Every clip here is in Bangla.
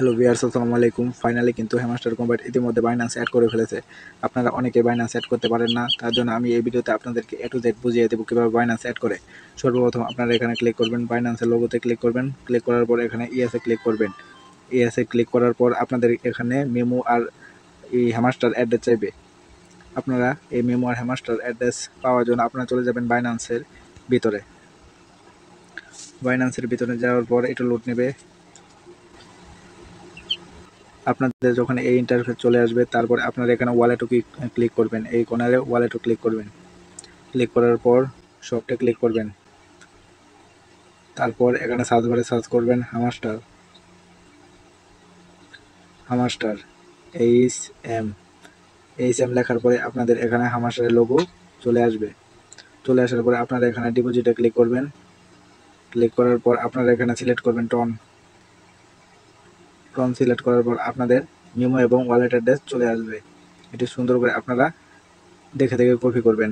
হ্যালো ভিউয়ার্স, আসসালামু আলাইকুম। ফাইনালি কিন্তু হ্যামস্টার কম্বাট ইতিমধ্যে বাইন্যান্স অ্যাড করে ফেলেছে। আপনারা অনেকে বাইন্যান্স অ্যাড করতে পারেন না, তার জন্য আমি এই ভিডিওতে আপনাদেরকে A to Z বুঝিয়ে দেবো কীভাবে বাইন্যান্স অ্যাড করে। সর্বপ্রথম আপনারা এখানে ক্লিক করবেন, বাইন্যান্সের লোগোতে ক্লিক করবেন। ক্লিক করার পর এখানে ইয়েসে ক্লিক করবেন। ইয়েসে ক্লিক করার পর আপনাদের এখানে মেমো আর এই হ্যামস্টার অ্যাড্রেস চাইবে। আপনারা এই মেমো আর হ্যামস্টার অ্যাড্রেস পাওয়ার জন্য আপনারা চলে যাবেন বাইন্যান্সের ভিতরে। বাইন্যান্সের ভিতরে যাওয়ার পর এটা লোড নেবে। আপনাদের যখন এই ইন্টারফেস চলে আসবে, তারপরে আপনারা এখানে ওয়ালেটও ক্লিক করবেন। এই কর্নারে ওয়ালেটও ক্লিক করবেন। ক্লিক করার পর শপটা ক্লিক করবেন। তারপর এখানে সার্চ বারে সার্চ করবেন হ্যামস্টার হ্যামস্টার এইচ এম লেখার পরে আপনাদের এখানে হ্যামস্টারের লোগো চলে আসবে। চলে আসার পরে আপনারা এখানে ডিপোজিটে ক্লিক করবেন। ক্লিক করার পর আপনারা এখানে সিলেক্ট করবেন টন সিলেক্ট করার পর আপনাদের মেমো এবং ওয়ালেট অ্যাড্রেস চলে আসবে। এটি সুন্দর করে আপনারা দেখে দেখে কপি করবেন।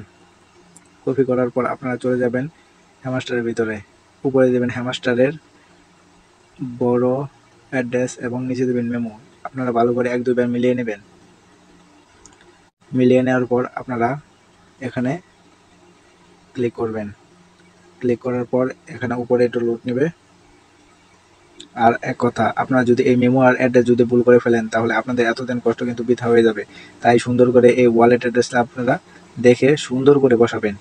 কপি করার পর আপনারা চলে যাবেন হ্যামস্টারের ভিতরে। উপরে দেবেন হ্যামস্টারের বড় অ্যাড্রেস এবং নিচে দেবেন মেমো। আপনারা ভালো করে এক দুইবার মিলিয়ে নেবেন। মিলিয়ে নেওয়ার পর আপনারা এখানে ক্লিক করবেন। ক্লিক করার পর এখানে উপরে একটু লোড নেবে। আর এক কথা, আপনারা যদি এই মেমো আর অ্যাড্রেস যদি ভুল করে ফেলেন, তাহলে আপনাদের এতদিন কষ্ট কিন্তু বৃথা হয়ে যাবে। তাই সুন্দর করে এই ওয়ালেট অ্যাড্রেসটা আপনারা দেখে সুন্দর করে বসাবেন।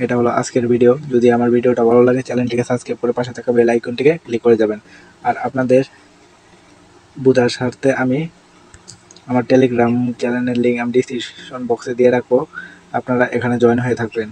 এটা হলো আজকের ভিডিও। যদি আমার ভিডিওটা ভালো লাগে, চ্যানেলটিকে সাবস্ক্রাইব করে পাশে থাকা বেল আইকনটিকে ক্লিক করে যাবেন। আর আপনাদের বোঝার স্বার্থে আমি আমার টেলিগ্রাম চ্যানেলের লিঙ্ক আমি ডিসক্রিপশন বক্সে দিয়ে রাখবো, আপনারা এখানে জয়েন হয়ে থাকবেন।